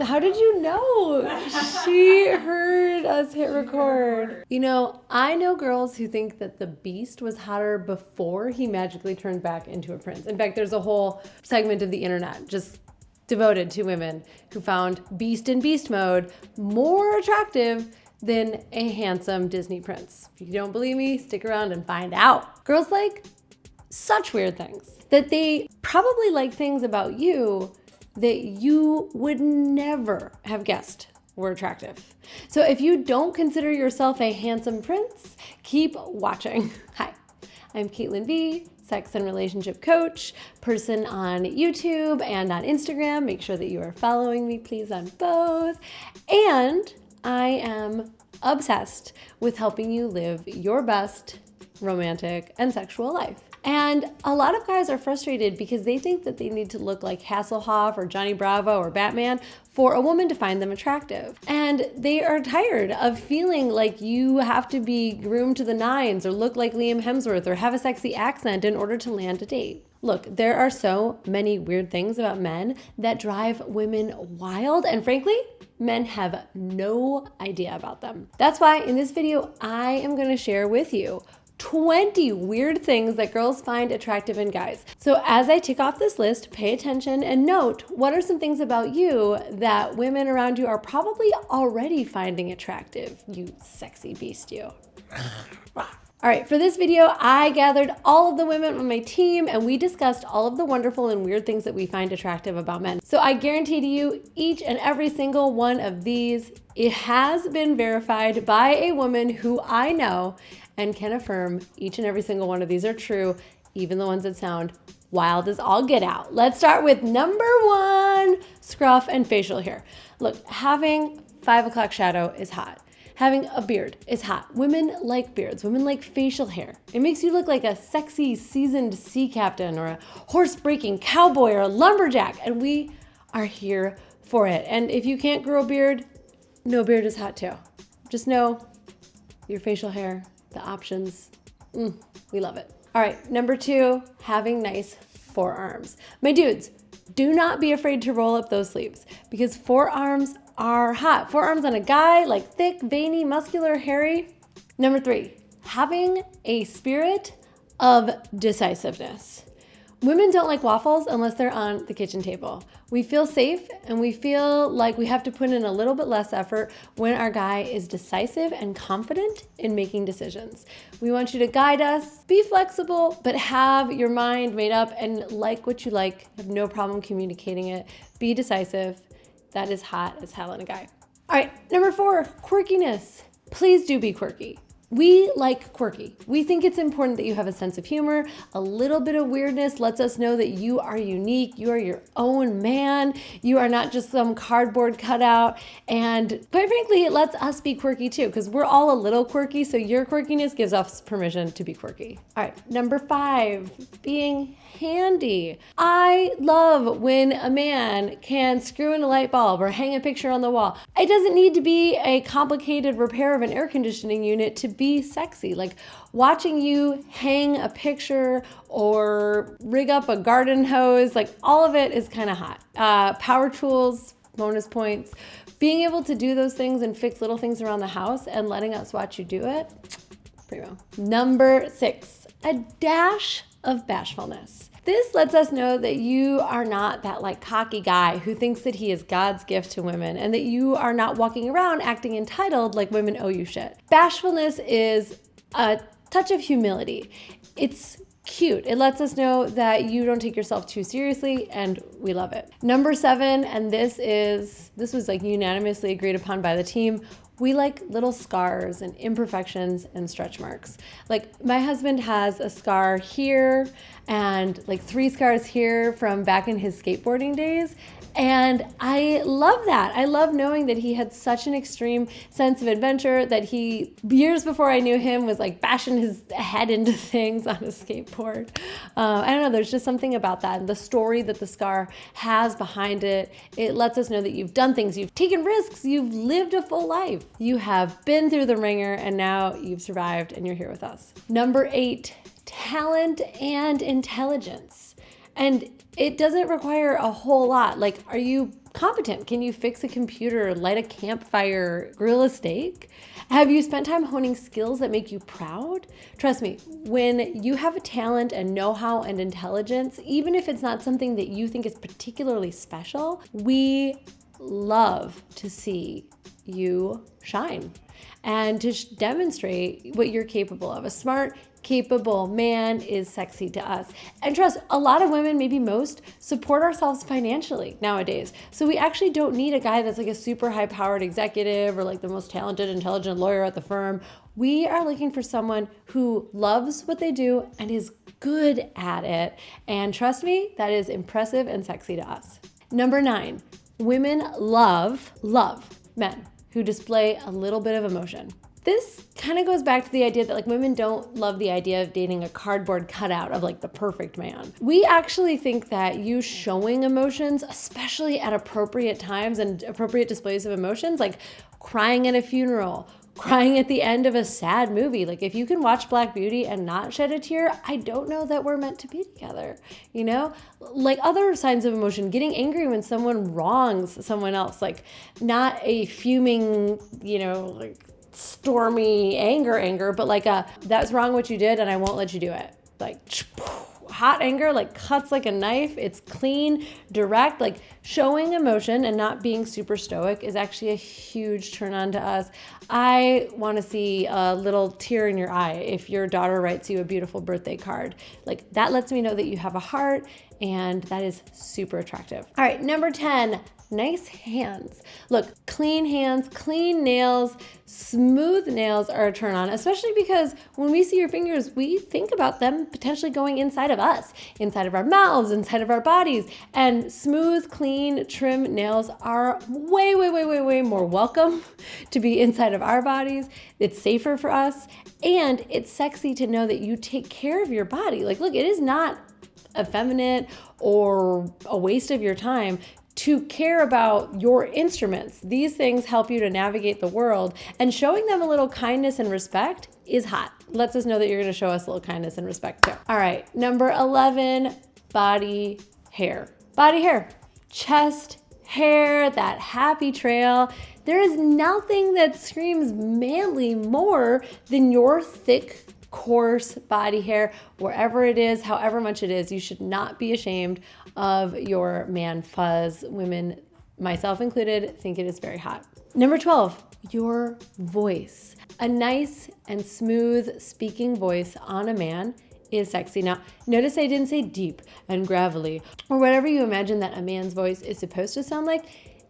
How did you know? She heard us hit record. You know, I know girls who think that the Beast was hotter before he magically turned back into a prince. In fact, there's a whole segment of the internet just devoted to women who found Beast in beast mode more attractive than a handsome Disney prince. If you don't believe me, stick around and find out. Girls like such weird things that they probably like things about you that you would never have guessed were attractive. So if you don't consider yourself a handsome prince, keep watching. Hi, I'm Caitlin B, sex and relationship coach, person on YouTube and on Instagram. Make sure that you are following me, please, on both. And I am obsessed with helping you live your best romantic and sexual life. And a lot of guys are frustrated because they think that they need to look like Hasselhoff or Johnny Bravo or Batman for a woman to find them attractive. And they are tired of feeling like you have to be groomed to the nines or look like Liam Hemsworth or have a sexy accent in order to land a date. Look, there are so many weird things about men that drive women wild, and frankly, men have no idea about them. That's why in this video, I am going to share with you 20 weird things that girls find attractive in guys. So as I tick off this list, pay attention and note what are some things about you that women around you are probably already finding attractive, you sexy beast you. All right, for this video, I gathered all of the women on my team and we discussed all of the wonderful and weird things that we find attractive about men. So I guarantee to you, each and every single one of these, it has been verified by a woman who I know and can affirm each and every single one of these are true, even the ones that sound wild as all get out. Let's start with number one, scruff and facial hair. Look, having 5 o'clock shadow is hot. Having a beard is hot. Women like beards. Women like facial hair. It makes you look like a sexy, seasoned sea captain or a horse-breaking cowboy or a lumberjack, and we are here for it. And if you can't grow a beard, no beard is hot too. Just know your facial hair, the options, we love it. All right, number two, having nice forearms. My dudes, do not be afraid to roll up those sleeves because forearms are hot. Forearms on a guy, like thick, veiny, muscular, hairy. Number three, having a spirit of decisiveness. Women don't like waffles unless they're on the kitchen table. We feel safe and we feel like we have to put in a little bit less effort when our guy is decisive and confident in making decisions. We want you to guide us, be flexible, but have your mind made up and like what you like, have no problem communicating it, be decisive. That is hot as hell in a guy. All right, number four, quirkiness. Please do be quirky. We like quirky. We think it's important that you have a sense of humor. A little bit of weirdness lets us know that you are unique. You are your own man. You are not just some cardboard cutout. And quite frankly, it lets us be quirky too, because we're all a little quirky. So your quirkiness gives us permission to be quirky. All right, number five, being handy. I love when a man can screw in a light bulb or hang a picture on the wall. It doesn't need to be a complicated repair of an air conditioning unit to be sexy. Like watching you hang a picture or rig up a garden hose, like all of it is kind of hot. Power tools, bonus points. Being able to do those things and fix little things around the house and letting us watch you do it, primo. Number six, a dash of bashfulness. This lets us know that you are not that like cocky guy who thinks that he is God's gift to women and that you are not walking around acting entitled like women owe you shit. Bashfulness is a touch of humility. It's cute. It lets us know that you don't take yourself too seriously and we love it. Number seven, and this was like unanimously agreed upon by the team, we like little scars and imperfections and stretch marks. Like my husband has a scar here and like 3 scars here from back in his skateboarding days. And I love that. I love knowing that he had such an extreme sense of adventure that he, years before I knew him, was like bashing his head into things on a skateboard. I don't know, there's just something about that. And the story that the scar has behind it, it lets us know that you've done things, you've taken risks, you've lived a full life. You have been through the ringer and now you've survived and you're here with us. Number 8, talent and intelligence. And it doesn't require a whole lot. Like, are you competent? Can you fix a computer, light a campfire, grill a steak? Have you spent time honing skills that make you proud? Trust me, when you have a talent and know-how and intelligence, even if it's not something that you think is particularly special, we love to see you shine and to demonstrate what you're capable of. A smart, capable man is sexy to us. And trust, a lot of women, maybe most, support ourselves financially nowadays. So we actually don't need a guy that's like a super high-powered executive or like the most talented, intelligent lawyer at the firm. We are looking for someone who loves what they do and is good at it. And trust me, that is impressive and sexy to us. Number 9, women love men who display a little bit of emotion. This kind of goes back to the idea that like women don't love the idea of dating a cardboard cutout of like the perfect man. We actually think that you showing emotions, especially at appropriate times and appropriate displays of emotions, like crying at a funeral, crying at the end of a sad movie. Like if you can watch Black Beauty and not shed a tear, I don't know that we're meant to be together, you know? Like other signs of emotion, getting angry when someone wrongs someone else, like not a fuming, you know, like stormy anger, but like that's wrong what you did and I won't let you do it. Like hot anger, like cuts like a knife. It's clean, direct, like showing emotion and not being super stoic is actually a huge turn on to us. I want to see a little tear in your eye if your daughter writes you a beautiful birthday card. Like that lets me know that you have a heart, and that is super attractive. All right, number 10, nice hands. Look, clean hands, clean nails, smooth nails are a turn on, especially because when we see your fingers, we think about them potentially going inside of us, inside of our mouths, inside of our bodies. And smooth, clean, trim nails are way more welcome to be inside of our bodies. It's safer for us, and it's sexy to know that you take care of your body. Like, look, it is not effeminate or a waste of your time to care about your instruments. These things help you to navigate the world, and showing them a little kindness and respect is hot. Lets us know that you're going to show us a little kindness and respect too. All right, number 11, body hair. Body hair, chest hair, that happy trail. There is nothing that screams manly more than your thick, coarse body hair, wherever it is, however much it is. You should not be ashamed of your man fuzz. Women, myself included, think it is very hot. Number 12, your voice. A nice and smooth speaking voice on a man is sexy. Now, notice I didn't say deep and gravelly or whatever you imagine that a man's voice is supposed to sound like.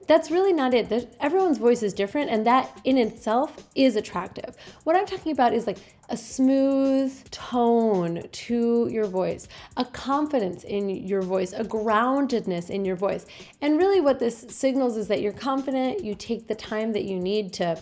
That's really not it. Everyone's voice is different, and that in itself is attractive. What I'm talking about is like a smooth tone to your voice, a confidence in your voice, a groundedness in your voice. And really what this signals is that you're confident, you take the time that you need to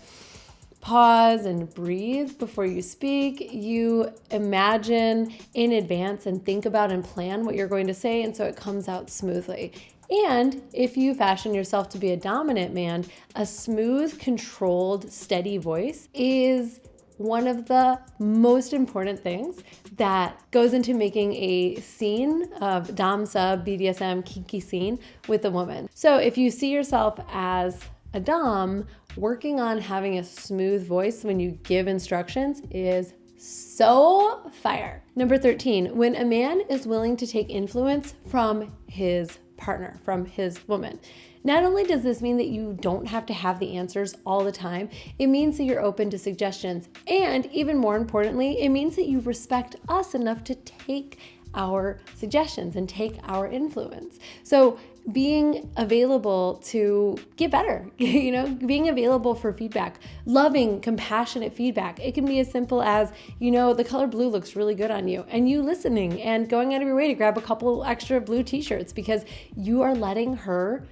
pause and breathe before you speak. You imagine in advance and think about and plan what you're going to say, and so it comes out smoothly. And if you fashion yourself to be a dominant man, a smooth, controlled, steady voice is one of the most important things that goes into making a scene of dom, sub, BDSM, kinky scene with a woman. So if you see yourself as a dom, working on having a smooth voice when you give instructions is so fire. Number 13, when a man is willing to take influence from his partner, from his woman. Not only does this mean that you don't have to have the answers all the time, it means that you're open to suggestions. And even more importantly, it means that you respect us enough to take our suggestions and take our influence. So being available to get better, being available for feedback, loving, compassionate feedback. It can be as simple as, the color blue looks really good on you, and you listening and going out of your way to grab a couple extra blue t-shirts because you are letting her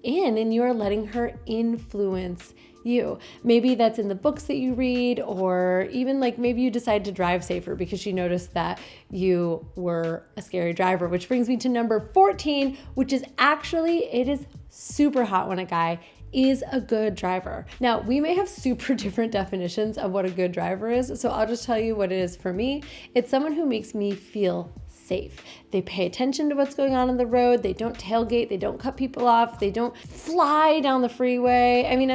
in and you are letting her influence you. Maybe that's in the books that you read, or even like maybe you decide to drive safer because she noticed that you were a scary driver, which brings me to number 14, which is it is super hot when a guy is a good driver. Now, we may have super different definitions of what a good driver is, so I'll just tell you what it is for me. It's someone who makes me feel safe. They pay attention to what's going on the road. They don't tailgate. They don't cut people off. They don't fly down the freeway. I mean,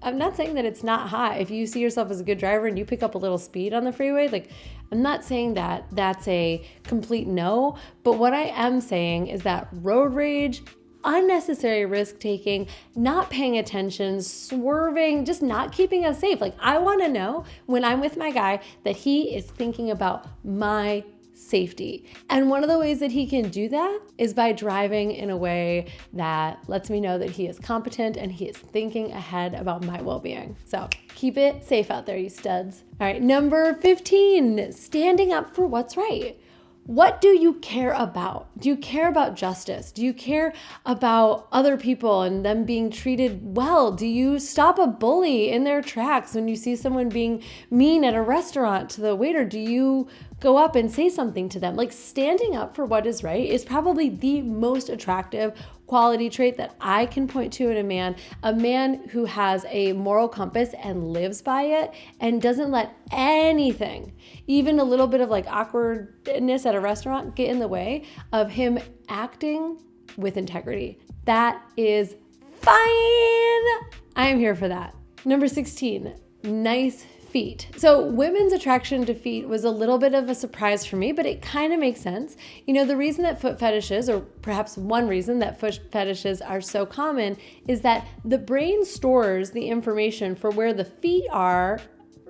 I'm not saying that it's not hot. If you see yourself as a good driver and you pick up a little speed on the freeway, like, I'm not saying that that's a complete no, but what I am saying is that road rage, unnecessary risk taking, not paying attention, swerving, just not keeping us safe. Like, I want to know when I'm with my guy that he is thinking about my safety. And one of the ways that he can do that is by driving in a way that lets me know that he is competent and he is thinking ahead about my well-being. So keep it safe out there, you studs. All right, number 15, standing up for what's right. What do you care about? Do you care about justice? Do you care about other people and them being treated well? Do you stop a bully in their tracks when you see someone being mean at a restaurant to the waiter? Do you go up and say something to them? Like, standing up for what is right is probably the most attractive quality trait that I can point to in a man who has a moral compass and lives by it and doesn't let anything, even a little bit of like awkwardness at a restaurant, get in the way of him acting with integrity. That is fine. I am here for that. Number 16, nice feet. So women's attraction to feet was a little bit of a surprise for me, but it kind of makes sense. You know, the reason that foot fetishes, or perhaps one reason that foot fetishes are so common, is that the brain stores the information for where the feet are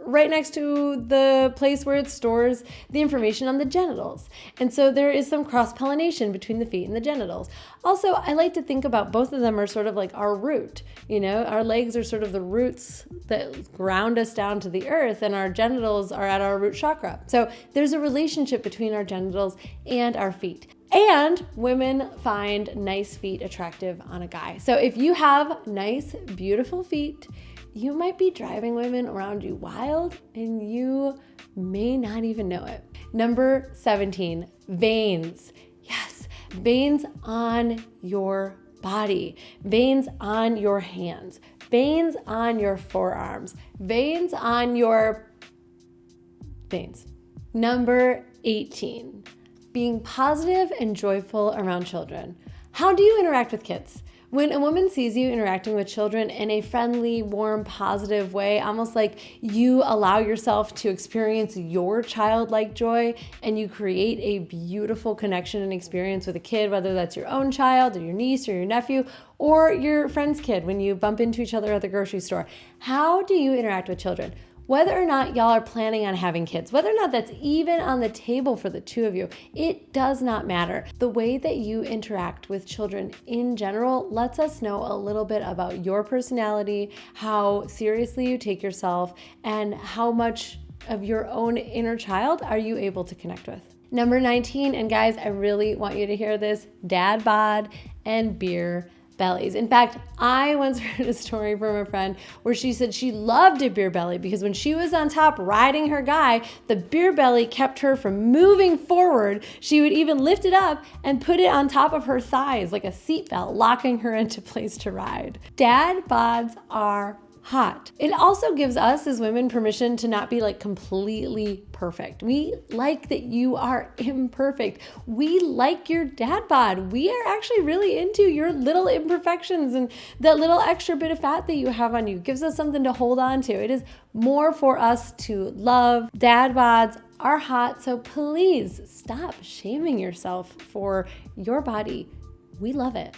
right next to the place where it stores the information on the genitals. And so there is some cross-pollination between the feet and the genitals. Also, I like to think about both of them are sort of like our root. You know, our legs are sort of the roots that ground us down to the earth, and our genitals are at our root chakra. So there's a relationship between our genitals and our feet. And women find nice feet attractive on a guy. So if you have nice, beautiful feet, you might be driving women around you wild and you may not even know it. Number 17, veins. Yes, veins on your body, veins on your hands, veins on your forearms, veins on your veins. Number 18, being positive and joyful around children. How do you interact with kids? When a woman sees you interacting with children in a friendly, warm, positive way, almost like you allow yourself to experience your childlike joy and you create a beautiful connection and experience with a kid, whether that's your own child or your niece or your nephew or your friend's kid when you bump into each other at the grocery store. How do you interact with children? Whether or not y'all are planning on having kids, whether or not that's even on the table for the two of you, it does not matter. The way that you interact with children in general lets us know a little bit about your personality, how seriously you take yourself, and how much of your own inner child are you able to connect with. Number 19, and guys, I really want you to hear this, dad bod and beer bellies. In fact, I once heard a story from a friend where she said she loved a beer belly because when she was on top riding her guy, the beer belly kept her from moving forward. She would even lift it up and put it on top of her thighs like a seatbelt, locking her into place to ride. Dad bods are hot. It also gives us as women permission to not be like completely perfect. We like that you are imperfect. We like your dad bod. We are actually really into your little imperfections, and that little extra bit of fat that you have on you gives us something to hold on to. It is more for us to love. Dad bods are hot, so please stop shaming yourself for your body. We love it.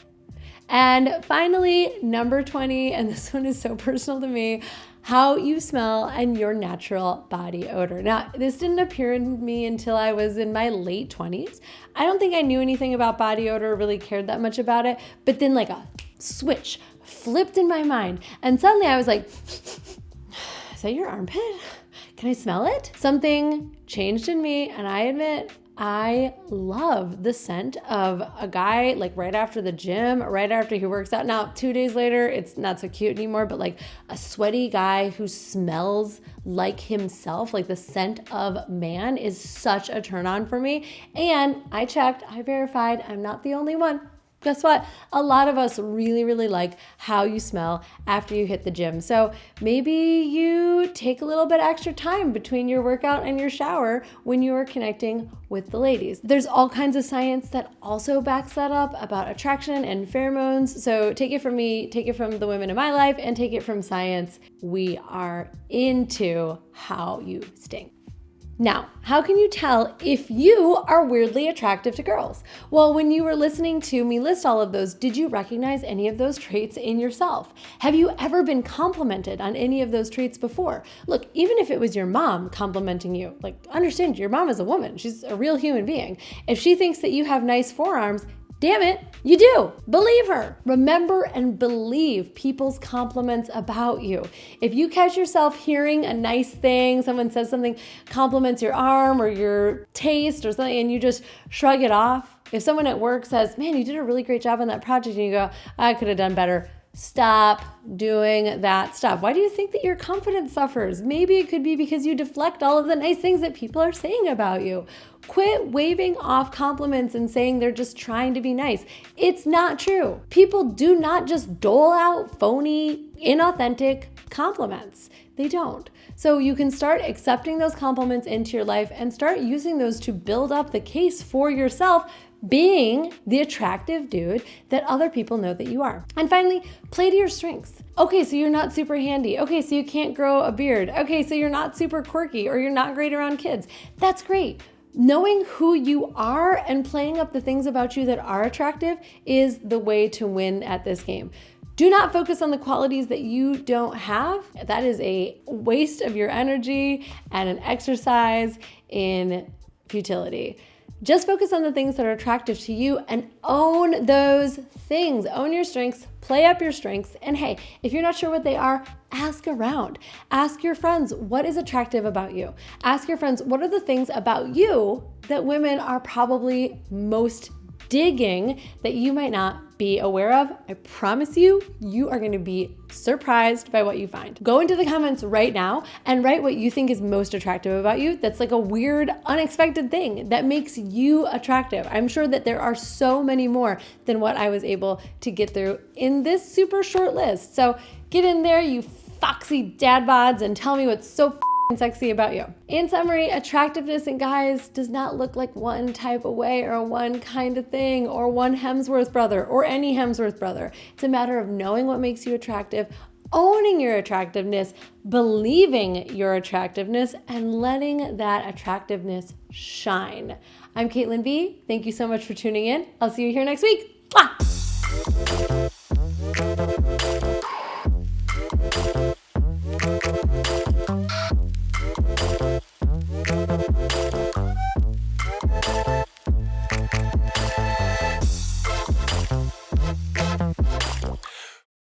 And finally, number 20, and this one is so personal to me, how you smell and your natural body odor. Now, this didn't appear in me until I was in my late 20s. I don't think I knew anything about body odor, really cared that much about it, but then like a switch flipped in my mind, and suddenly I was like, is that your armpit? Can I smell it? Something changed in me, and I admit, I love the scent of a guy like right after the gym, right after he works out. Now, 2 days later, it's not so cute anymore, but like a sweaty guy who smells like himself, like the scent of man, is such a turn on for me. And I checked, I verified, I'm not the only one. guess what? A lot of us really, really like how you smell after you hit the gym. So maybe you take a little bit extra time between your workout and your shower when you are connecting with the ladies. There's all kinds of science that also backs that up about attraction and pheromones. So take it from me, take it from the women in my life, and take it from science. We are into how you stink. Now, how can you tell if you are weirdly attractive to girls? Well, when you were listening to me list all of those, did you recognize any of those traits in yourself? Have you ever been complimented on any of those traits before? Look, even if it was your mom complimenting you, like, understand your mom is a woman. She's a real human being. If she thinks that you have nice forearms, damn it, you do. Believe her. Remember and believe people's compliments about you. If you catch yourself hearing a nice thing, someone says something, compliments your arm or your taste or something, and you just shrug it off. If someone at work says, man, you did a really great job on that project, and you go, I could have done better. Stop doing that stuff. Why do you think that your confidence suffers? Maybe it could be because you deflect all of the nice things that people are saying about you. Quit waving off compliments and saying they're just trying to be nice. It's not true. People do not just dole out phony, inauthentic compliments. They don't. So you can start accepting those compliments into your life and start using those to build up the case for yourself being the attractive dude that other people know that you are. And finally, play to your strengths. Okay, so you're not super handy. Okay, so you can't grow a beard. Okay, so you're not super quirky or you're not great around kids. That's great. Knowing who you are and playing up the things about you that are attractive is the way to win at this game. Do not focus on the qualities that you don't have. That is a waste of your energy and an exercise in futility. Just focus on the things that are attractive to you and own those things. Own your strengths, play up your strengths, and hey, if you're not sure what they are, ask around. Ask your friends, what is attractive about you? Ask your friends, what are the things about you that women are probably most digging that you might not be aware of? I promise you, you are going to be surprised by what you find. Go into the comments right now and write what you think is most attractive about you. That's like a weird, unexpected thing that makes you attractive. I'm sure that there are so many more than what I was able to get through in this super short list. So get in there, you foxy dad bods, and tell me what's so sexy about you. In summary, attractiveness in guys does not look like one type of way or one kind of thing or one Hemsworth brother or any Hemsworth brother. It's a matter of knowing what makes you attractive, owning your attractiveness, believing your attractiveness, and letting that attractiveness shine. I'm Caitlin B. Thank you so much for tuning in. I'll see you here next week. Mwah!